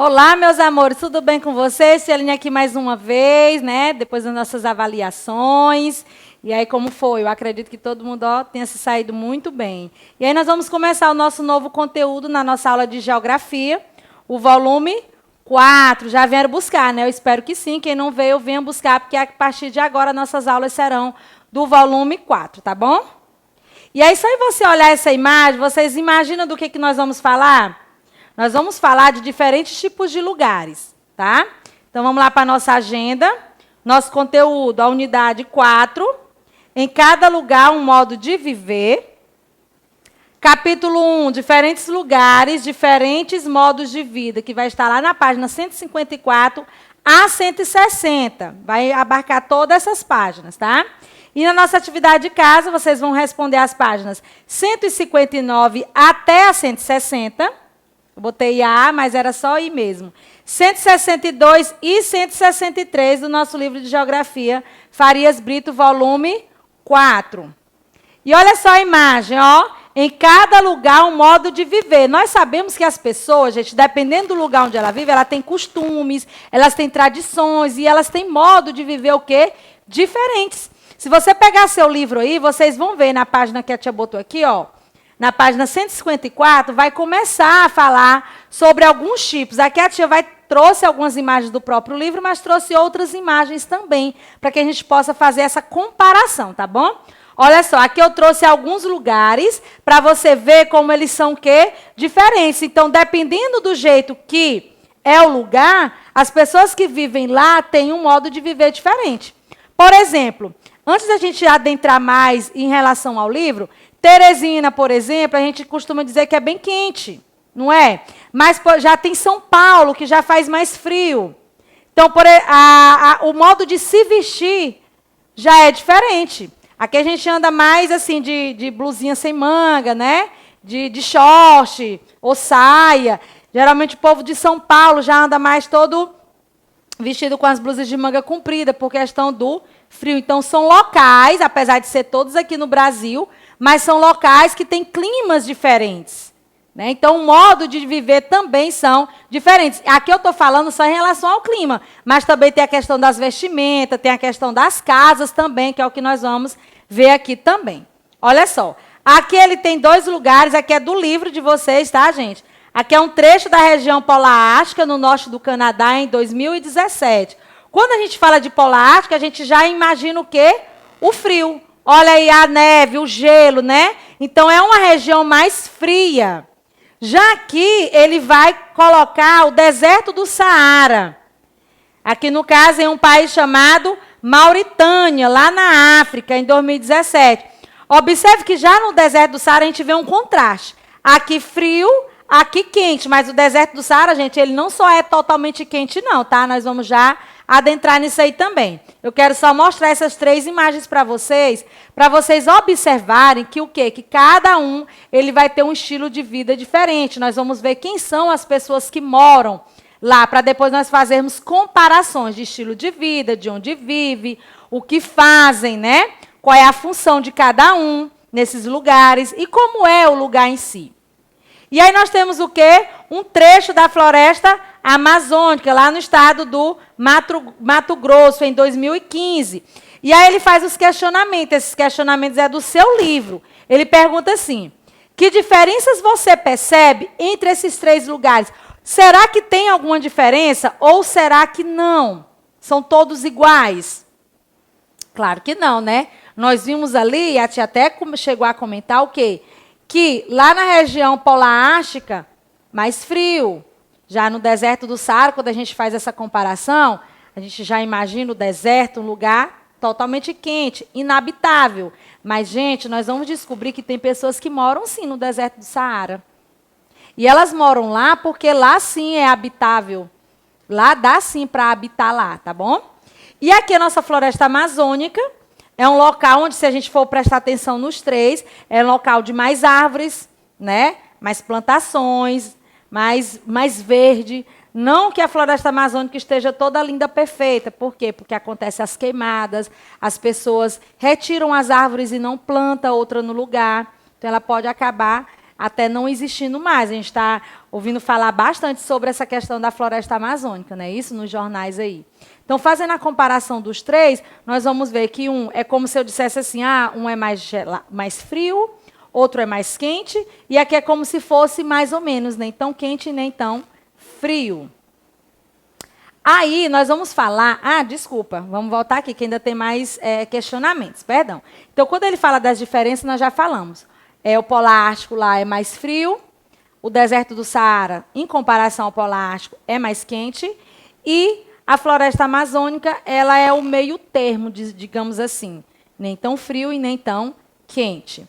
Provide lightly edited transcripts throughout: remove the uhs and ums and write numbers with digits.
Olá, meus amores, tudo bem com vocês? Celine aqui mais uma vez, né? Depois das nossas avaliações. E aí, como foi? Eu acredito que todo mundo tenha se saído muito bem. E aí, nós vamos começar o nosso novo conteúdo na nossa aula de Geografia, o volume 4. Já vieram buscar, né? Eu espero que sim. Quem não veio, venha buscar, porque a partir de agora, nossas aulas serão do volume 4, tá bom? E aí, só em você olhar essa imagem, vocês imaginam do que nós vamos falar? Nós vamos falar de diferentes tipos de lugares, tá? Então, vamos lá para a nossa agenda. Nosso conteúdo, a unidade 4. Em cada lugar, um modo de viver. Capítulo 1, diferentes lugares, diferentes modos de vida, que vai estar lá na página 154 a 160. Vai abarcar todas essas páginas, tá? E na nossa atividade de casa, vocês vão responder as páginas 159 até a 160. Eu botei A, mas era só I mesmo. 162 e 163 do nosso livro de Geografia, Farias Brito, volume 4. E olha só a imagem, ó. Em cada lugar, um modo de viver. Nós sabemos que as pessoas, gente, dependendo do lugar onde ela vive, ela tem costumes, elas têm tradições e elas têm modo de viver o quê? Diferentes. Se você pegar seu livro aí, vocês vão ver na página que a tia botou aqui, ó. Na página 154, vai começar a falar sobre alguns tipos. Aqui a tia trouxe algumas imagens do próprio livro, mas trouxe outras imagens também, para que a gente possa fazer essa comparação, tá bom? Olha só, aqui eu trouxe alguns lugares para você ver como eles são o quê? Diferentes. Então, dependendo do jeito que é o lugar, as pessoas que vivem lá têm um modo de viver diferente. Por exemplo, antes da gente adentrar mais em relação ao livro, Teresina, por exemplo, a gente costuma dizer que é bem quente, não é? Mas já tem São Paulo, que já faz mais frio. Então, o modo de se vestir já é diferente. Aqui a gente anda mais assim de blusinha sem manga, né? De short ou saia. Geralmente o povo de São Paulo já anda mais todo vestido com as blusas de manga comprida, por questão do frio. Então, são locais, apesar de ser todos aqui no Brasil, mas são locais que têm climas diferentes. Né? Então, o modo de viver também são diferentes. Aqui eu estou falando só em relação ao clima, mas também tem a questão das vestimentas, tem a questão das casas também, que é o que nós vamos ver aqui também. Olha só, aqui ele tem dois lugares, aqui é do livro de vocês, tá, gente? Aqui é um trecho da região polar ártica, no norte do Canadá, em 2017. Quando a gente fala de polar ártica, a gente já imagina o quê? O frio. Olha aí a neve, o gelo, né? Então, é uma região mais fria. Já aqui, ele vai colocar o deserto do Saara. Aqui, no caso, em um país chamado Mauritânia, lá na África, em 2017. Observe que já no deserto do Saara, a gente vê um contraste. Aqui frio, aqui quente. Mas o deserto do Saara, gente, ele não só é totalmente quente, não, tá? Nós vamos já adentrar nisso aí também. Eu quero só mostrar essas três imagens para vocês observarem que o quê? Que cada um ele vai ter um estilo de vida diferente. Nós vamos ver quem são as pessoas que moram lá, para depois nós fazermos comparações de estilo de vida, de onde vive, o que fazem, né? Qual é a função de cada um nesses lugares e como é o lugar em si. E aí nós temos o quê? Um trecho da floresta amazônica, lá no estado do Mato Grosso, em 2015. E aí ele faz os questionamentos. Esses questionamentos é do seu livro. Ele pergunta assim, que diferenças você percebe entre esses três lugares? Será que tem alguma diferença ou será que não? São todos iguais? Claro que não, né? Nós vimos ali, a tia até chegou a comentar o quê? Que lá na região polar ártica, mais frio. Já no deserto do Saara, quando a gente faz essa comparação, a gente já imagina o deserto, um lugar totalmente quente, inabitável. Mas, gente, nós vamos descobrir que tem pessoas que moram, sim, no deserto do Saara. E elas moram lá porque lá, sim, é habitável. Lá dá, sim, para habitar lá, tá bom? E aqui a nossa floresta amazônica é um local onde, se a gente for prestar atenção nos três, é um local de mais árvores, né? Mais plantações, mais verde. Não que a floresta amazônica esteja toda linda, perfeita. Por quê? Porque acontecem as queimadas, as pessoas retiram as árvores e não plantam outra no lugar. Então, ela pode acabar até não existindo mais. A gente está ouvindo falar bastante sobre essa questão da floresta amazônica, né? Isso nos jornais aí. Então, fazendo a comparação dos três, nós vamos ver que um é como se eu dissesse assim, um é mais frio, outro é mais quente, e aqui é como se fosse mais ou menos, nem tão quente nem tão frio. Aí, nós vamos falar... desculpa, vamos voltar aqui, que ainda tem mais questionamentos, perdão. Então, quando ele fala das diferenças, nós já falamos. O Polar Ártico lá é mais frio, o deserto do Saara, em comparação ao Polar Ártico, é mais quente, e a floresta amazônica, ela é o meio termo, digamos assim. Nem tão frio e nem tão quente.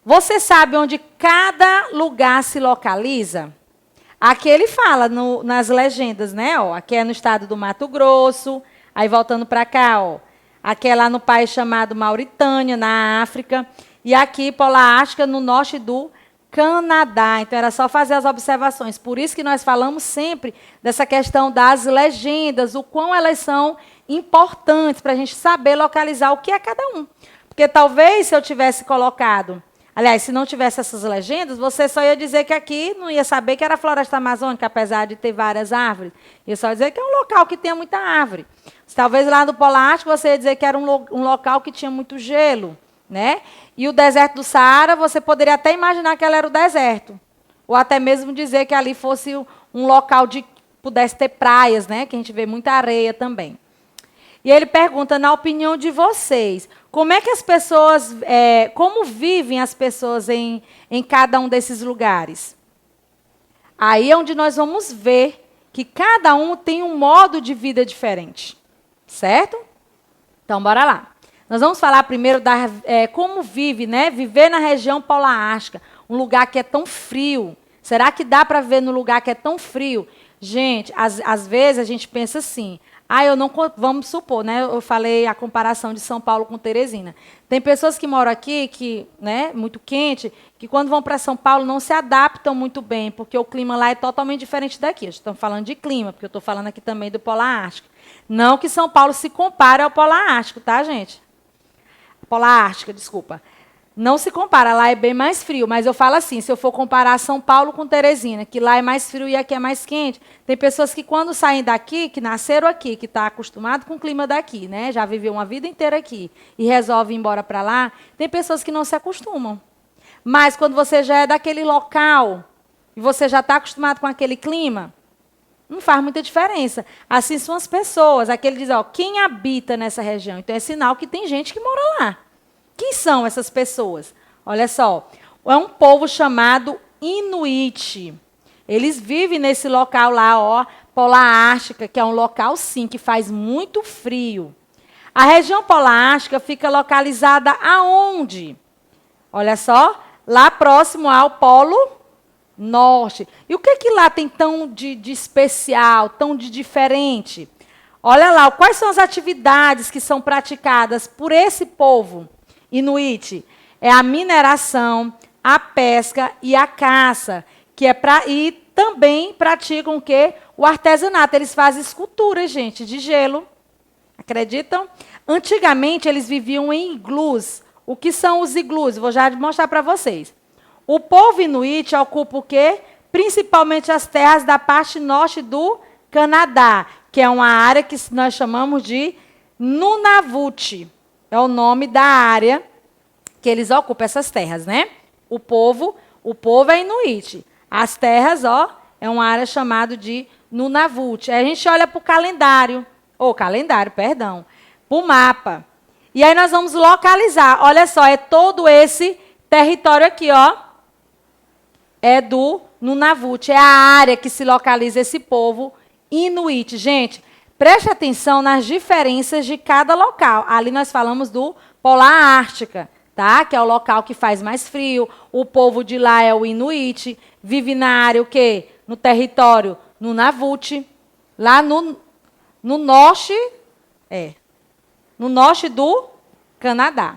Você sabe onde cada lugar se localiza? Aqui ele fala nas legendas, né? Aqui é no estado do Mato Grosso, aí voltando para cá, aqui é lá no país chamado Mauritânia, na África, e aqui, Polar Ártica, no norte do Canadá. Então, era só fazer as observações. Por isso que nós falamos sempre dessa questão das legendas, o quão elas são importantes para a gente saber localizar o que é cada um. Porque talvez, se eu tivesse colocado... Aliás, se não tivesse essas legendas, você só ia dizer que aqui não ia saber que era a floresta amazônica, apesar de ter várias árvores. Ia só dizer que é um local que tenha muita árvore. Talvez lá no Polar Ártico você ia dizer que era um local que tinha muito gelo, né? E o deserto do Saara, você poderia até imaginar que ela era o deserto. Ou até mesmo dizer que ali fosse um local que pudesse ter praias, né? Que a gente vê muita areia também. E ele pergunta, na opinião de vocês, como é que as pessoas, como vivem as pessoas em cada um desses lugares? Aí é onde nós vamos ver que cada um tem um modo de vida diferente. Certo? Então, bora lá. Nós vamos falar primeiro como vive, né? Viver na região Polar Ártica, um lugar que é tão frio. Será que dá para viver no lugar que é tão frio? Gente, às vezes a gente pensa assim, vamos supor, né? Eu falei a comparação de São Paulo com Teresina. Tem pessoas que moram aqui, né, muito quente, que quando vão para São Paulo não se adaptam muito bem, porque o clima lá é totalmente diferente daqui. Estamos falando de clima, porque eu estou falando aqui também do Polar Ártico. Não que São Paulo se compare ao Polar Ártico, tá, gente? Polar Ártica, desculpa. Não se compara, lá é bem mais frio, mas eu falo assim, se eu for comparar São Paulo com Teresina, que lá é mais frio e aqui é mais quente, tem pessoas que quando saem daqui, que nasceram aqui, que estão acostumados com o clima daqui, né, já viveu uma vida inteira aqui, e resolve ir embora para lá, tem pessoas que não se acostumam. Mas quando você já é daquele local, e você já está acostumado com aquele clima, não faz muita diferença. Assim são as pessoas, aquele diz, quem habita nessa região? Então é sinal que tem gente que mora lá. Quem são essas pessoas? Olha só, é um povo chamado Inuit. Eles vivem nesse local lá, Polar Ártica, que é um local, sim, que faz muito frio. A região Polar Ártica fica localizada aonde? Olha só, lá próximo ao Polo Norte. E o que lá tem tão de especial, tão de diferente? Olha lá, quais são as atividades que são praticadas por esse povo Inuit? É a mineração, a pesca e a caça, e também praticam o quê? O artesanato. Eles fazem esculturas, gente, de gelo. Acreditam? Antigamente, eles viviam em iglus. O que são os iglus? Vou já mostrar para vocês. O povo Inuit ocupa o quê? Principalmente as terras da parte norte do Canadá, que é uma área que nós chamamos de Nunavut. É o nome da área que eles ocupam, essas terras, né? O povo é Inuit. As terras, é uma área chamada de Nunavut. Aí a gente olha para o calendário, para o mapa. E aí nós vamos localizar. Olha só, é todo esse território aqui, é do Nunavut. É a área que se localiza esse povo Inuit. Gente, preste atenção nas diferenças de cada local. Ali nós falamos do Polar Ártica, tá? Que é o local que faz mais frio. O povo de lá é o Inuit. Vive na área o quê? No território Nunavut. Lá no norte, no norte do Canadá.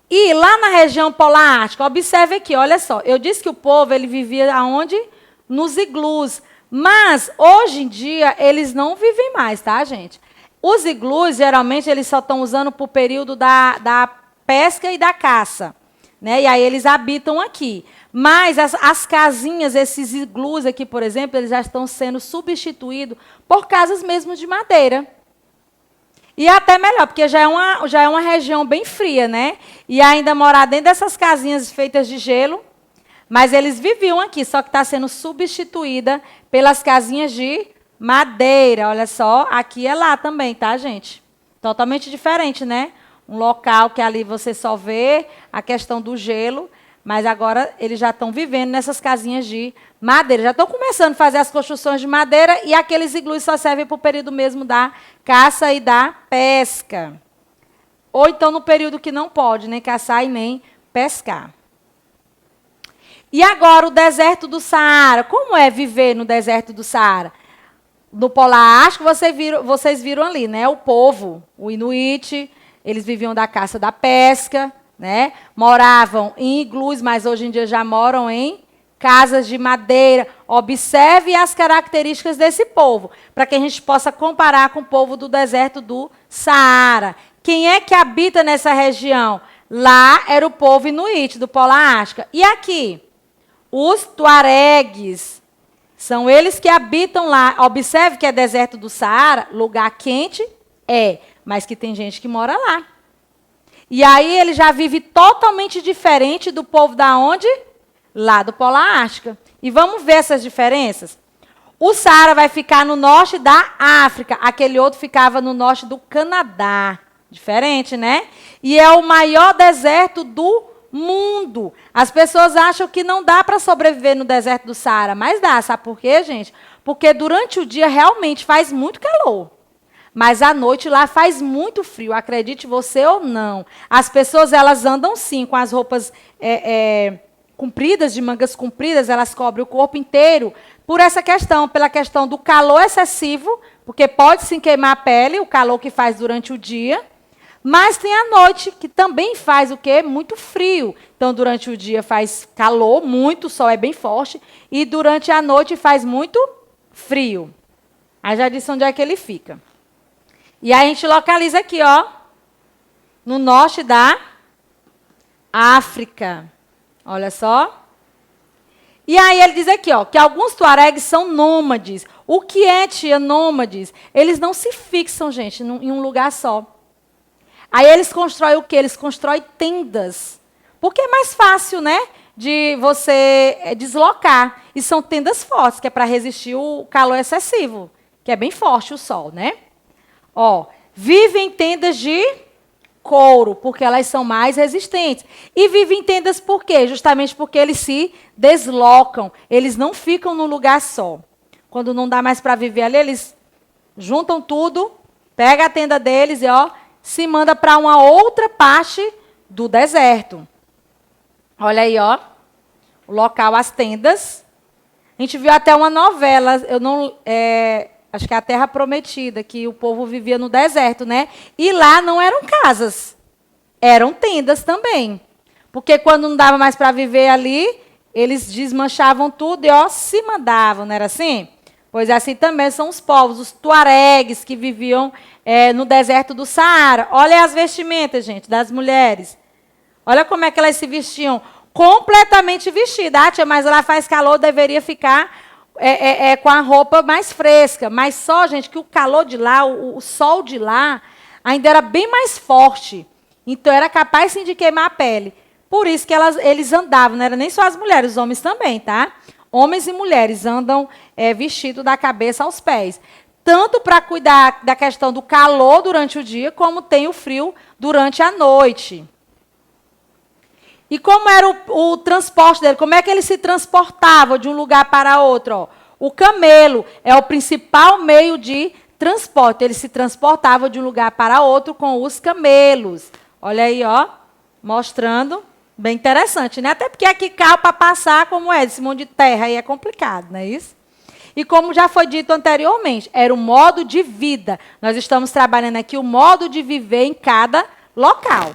E lá na região Polar Ártica, observe aqui, olha só. Eu disse que o povo ele vivia aonde? Nos iglus. Mas, hoje em dia, eles não vivem mais, tá, gente? Os iglus, geralmente, eles só estão usando para o período da pesca e da caça. né? E aí eles habitam aqui. Mas as casinhas, esses iglus aqui, por exemplo, eles já estão sendo substituídos por casas mesmo de madeira. E até melhor, porque já é uma região bem fria, né? E ainda morar dentro dessas casinhas feitas de gelo. Mas eles viviam aqui, só que está sendo substituída pelas casinhas de madeira. Olha só, aqui é lá também, tá, gente? Totalmente diferente, né? Um local que ali você só vê a questão do gelo, mas agora eles já estão vivendo nessas casinhas de madeira. Já estão começando a fazer as construções de madeira e aqueles iglus só servem para o período mesmo da caça e da pesca. Ou então no período que não pode nem caçar e nem pescar. E agora o deserto do Saara. Como é viver no deserto do Saara? No Polar Ártico, vocês viram ali, né? O povo, o Inuit, eles viviam da caça, da pesca, né? Moravam em iglus, mas hoje em dia já moram em casas de madeira. Observe as características desse povo, para que a gente possa comparar com o povo do deserto do Saara. Quem é que habita nessa região? Lá era o povo Inuit, do Polar Ártico. E aqui? Os tuaregues, são eles que habitam lá. Observe que é deserto do Saara, lugar quente, mas que tem gente que mora lá. E aí ele já vive totalmente diferente do povo da onde? Lá do Polar Ártico. E vamos ver essas diferenças? O Saara vai ficar no norte da África, aquele outro ficava no norte do Canadá. Diferente, né? E é o maior deserto do mundo. As pessoas acham que não dá para sobreviver no deserto do Saara, mas dá. Sabe por quê, gente? Porque durante o dia realmente faz muito calor. Mas à noite lá faz muito frio, acredite você ou não. As pessoas, elas andam sim com as roupas compridas, de mangas compridas, elas cobrem o corpo inteiro, por essa questão, pela questão do calor excessivo, porque pode sim queimar a pele, o calor que faz durante o dia. Mas tem a noite, que também faz o quê? Muito frio. Então, durante o dia faz calor, muito, o sol é bem forte. E durante a noite faz muito frio. Aí já disse onde é que ele fica. E aí a gente localiza aqui, ó, no norte da África. Olha só. E aí ele diz aqui, ó, que alguns tuaregues são nômades. O que é, tia, nômades? Eles não se fixam, gente, em um lugar só. Aí eles constroem o quê? Eles constroem tendas. Porque é mais fácil, né? De você deslocar. E são tendas fortes, que é para resistir o calor excessivo. Que é bem forte o sol, né? Ó, vivem em tendas de couro, porque elas são mais resistentes. E vivem em tendas por quê? Justamente porque eles se deslocam. Eles não ficam num lugar só. Quando não dá mais para viver ali, eles juntam tudo, pegam a tenda deles e, ó, se manda para uma outra parte do deserto. Olha aí, ó, o local, as tendas. A gente viu até uma novela, acho que é A Terra Prometida, que o povo vivia no deserto, né? E lá não eram casas, eram tendas também. Porque quando não dava mais para viver ali, eles desmanchavam tudo e, ó, se mandavam, não era assim? Pois assim também são os povos, os tuaregues que viviam no deserto do Saara. Olha as vestimentas, gente, das mulheres. Olha como é que elas se vestiam. Completamente vestidas. Ah, tia, mas lá faz calor, deveria ficar com a roupa mais fresca. Mas só, gente, que o calor de lá, o sol de lá, ainda era bem mais forte. Então, era capaz, sim, de queimar a pele. Por isso que eles andavam, não era nem só as mulheres, os homens também, tá? Homens e mulheres andam vestidos da cabeça aos pés. Tanto para cuidar da questão do calor durante o dia, como tem o frio durante a noite. E como era o transporte dele? Como é que ele se transportava de um lugar para outro? Ó? O camelo é o principal meio de transporte. Ele se transportava de um lugar para outro com os camelos. Olha aí, ó, mostrando. Bem interessante, né? Até porque aqui carro para passar, como esse monte de terra aí é complicado, não é isso? E como já foi dito anteriormente, era o modo de vida. Nós estamos trabalhando aqui o modo de viver em cada local.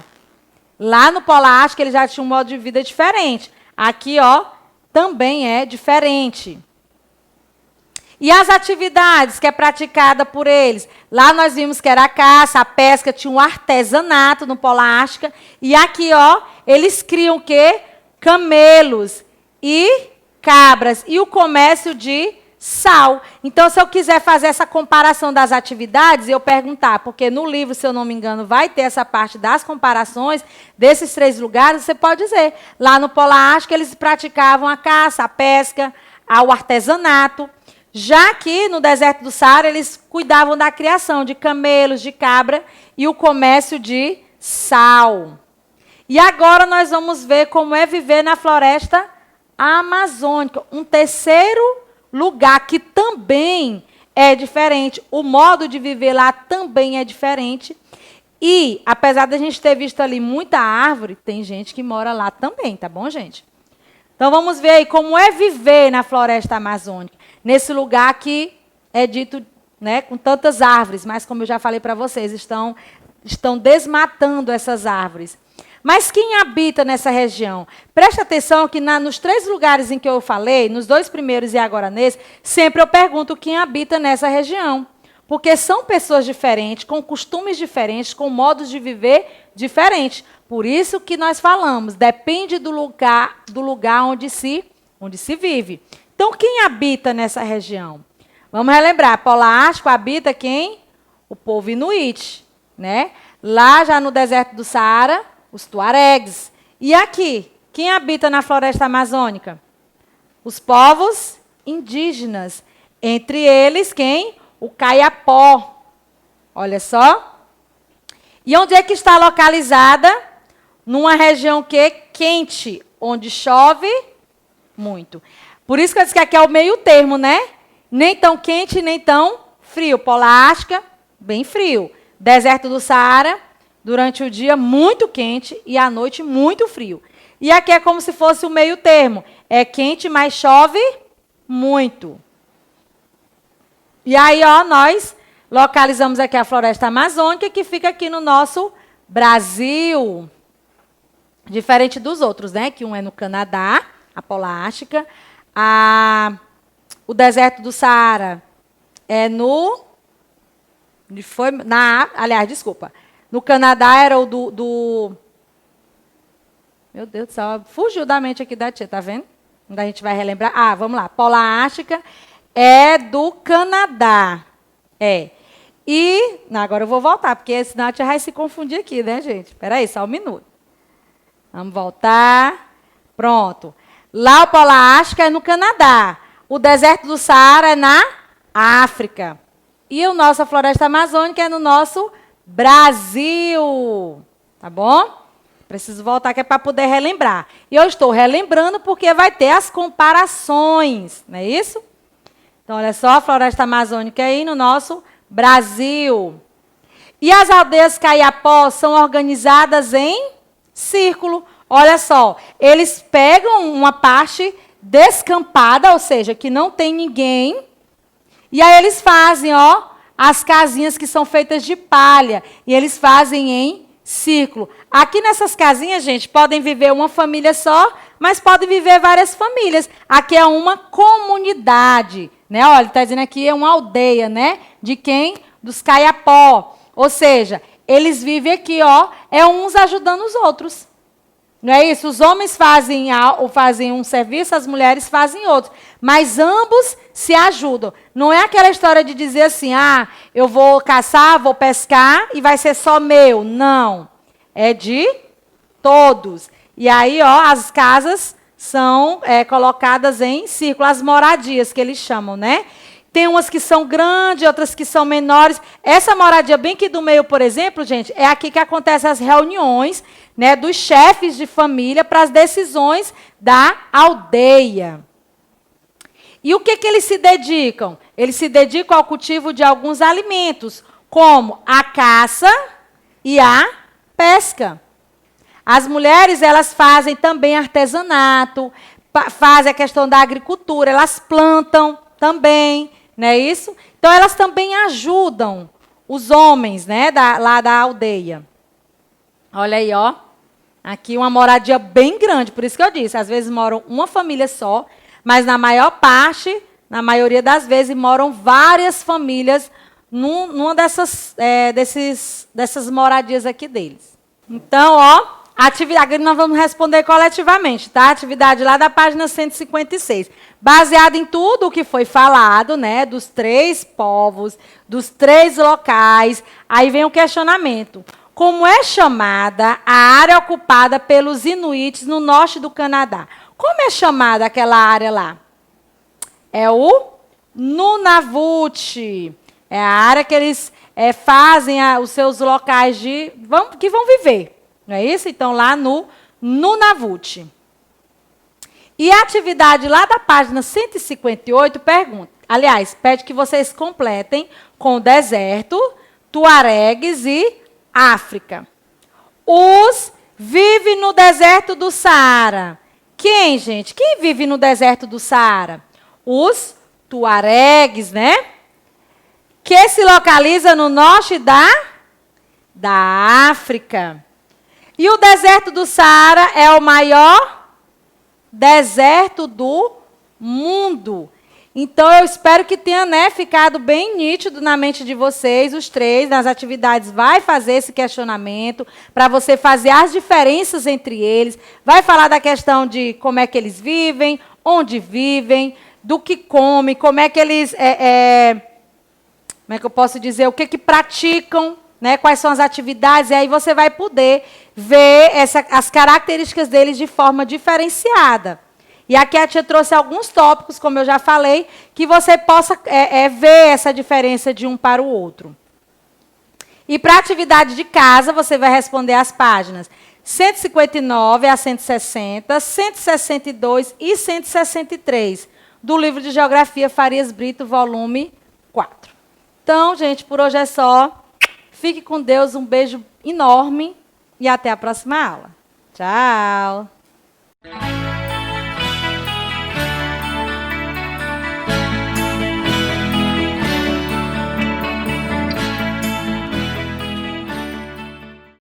Lá no Polar Ártico, ele já tinha um modo de vida diferente. Aqui, ó, também é diferente. E as atividades que é praticada por eles? Lá nós vimos que era a caça, a pesca, tinha um artesanato no Polo Ártico. E aqui, ó, eles criam o quê? Camelos e cabras. E o comércio de sal. Então, se eu quiser fazer essa comparação das atividades, eu perguntar, porque no livro, se eu não me engano, vai ter essa parte das comparações desses 3 lugares, você pode dizer. Lá no Polo Ártico, eles praticavam a caça, a pesca, o artesanato. Já que no deserto do Saara, eles cuidavam da criação de camelos, de cabra e o comércio de sal. E agora nós vamos ver como é viver na floresta amazônica. Um terceiro lugar que também é diferente. O modo de viver lá também é diferente. E, apesar da gente ter visto ali muita árvore, tem gente que mora lá também, tá bom, gente? Então, vamos ver aí como é viver na floresta amazônica. Nesse lugar que é dito, né, com tantas árvores, mas, como eu já falei para vocês, estão desmatando essas árvores. Mas quem habita nessa região? Preste atenção que nos 3 lugares em que eu falei, nos 2 primeiros e agora nesse, sempre eu pergunto quem habita nessa região. Porque são pessoas diferentes, com costumes diferentes, com modos de viver diferentes. Por isso que nós falamos, depende do lugar onde se vive. Então, quem habita nessa região? Vamos relembrar, Polo Ártico habita quem? O povo inuit, né? Lá já no deserto do Saara, os tuaregs. E aqui, quem habita na floresta amazônica? Os povos indígenas. Entre eles, quem? O Kayapó. Olha só. E onde é que está localizada? Numa região quente, onde chove muito. Por isso que eu disse que aqui é o meio termo, né? Nem tão quente, nem tão frio. Polo Ártico, bem frio. Deserto do Saara, durante o dia, muito quente e à noite, muito frio. E aqui é como se fosse o meio termo. É quente, mas chove muito. E aí, ó, nós localizamos aqui a floresta amazônica, que fica aqui no nosso Brasil. Diferente dos outros, né? Que um é no Canadá, a Polo Ártica. O deserto do Saara é no... aliás, desculpa. No Canadá era o do... Meu Deus do céu, fugiu da mente aqui da tia, tá vendo? Onde a gente vai relembrar. Vamos lá. Polo Ártica é do Canadá. Não, agora eu vou voltar, porque senão a tia vai se confundir aqui, né, gente? Espera aí, só um minuto. Vamos voltar. Pronto. Lá o Polo Ártico é no Canadá. O deserto do Saara é na África. E a nossa floresta amazônica é no nosso Brasil. Tá bom? Preciso voltar que é para poder relembrar. E eu estou relembrando porque vai ter as comparações. Não é isso? Então, olha só, a floresta amazônica aí no nosso Brasil. E as aldeias Kayapó são organizadas em círculo. Olha só, eles pegam uma parte descampada, ou seja, que não tem ninguém, e aí eles fazem, ó, as casinhas que são feitas de palha, e eles fazem em círculo. Aqui nessas casinhas, gente, podem viver uma família só, mas podem viver várias famílias. Aqui é uma comunidade, né? Olha, está dizendo aqui é uma aldeia, né? De quem? Dos Kayapó. Ou seja, eles vivem aqui, ó, uns ajudando os outros. Não é isso? Os homens fazem um serviço, as mulheres fazem outro. Mas ambos se ajudam. Não é aquela história de dizer assim, eu vou caçar, vou pescar e vai ser só meu. Não. É de todos. E aí, ó, as casas são colocadas em círculo, as moradias que eles chamam, né? Tem umas que são grandes, outras que são menores. Essa moradia bem aqui do meio, por exemplo, gente, é aqui que acontecem as reuniões, né, dos chefes de família para as decisões da aldeia. E o que eles se dedicam? Eles se dedicam ao cultivo de alguns alimentos, como a caça e a pesca. As mulheres, elas fazem também artesanato, fazem a questão da agricultura, elas plantam também, não é isso? Então, elas também ajudam os homens, né, lá da aldeia. Olha aí, ó. Aqui uma moradia bem grande, por isso que eu disse, às vezes moram uma família só, mas na maior parte na maioria das vezes, moram várias famílias numa dessas moradias aqui deles. Então, atividade, nós vamos responder coletivamente, tá? Atividade lá da página 156. Baseado em tudo o que foi falado, né? Dos 3 povos, dos 3 locais, aí vem o questionamento. Como é chamada a área ocupada pelos inuits no norte do Canadá? Como é chamada aquela área lá? É o Nunavut. É a área que eles fazem os seus locais que vão viver. Não é isso? Então, lá no Nunavut. E a atividade lá da página 158 pergunta. Aliás, pede que vocês completem com o deserto, tuaregues e África. Os vive no deserto do Saara. Quem, gente? Quem vive no deserto do Saara? Os tuaregues, né? Que se localiza no norte da África. E o deserto do Saara é o maior deserto do mundo. Então, eu espero que tenha, né, ficado bem nítido na mente de vocês, os 3, nas atividades, vai fazer esse questionamento, para você fazer as diferenças entre eles, vai falar da questão de como é que eles vivem, onde vivem, do que comem, como é que eles, como é que eu posso dizer, o que praticam, né, quais são as atividades, e aí você vai poder ver as características deles de forma diferenciada. E aqui a tia trouxe alguns tópicos, como eu já falei, que você possa ver essa diferença de um para o outro. E para a atividade de casa, você vai responder as páginas 159 a 160, 162 e 163, do livro de Geografia Farias Brito, volume 4. Então, gente, por hoje é só. Fique com Deus, um beijo enorme e até a próxima aula. Tchau!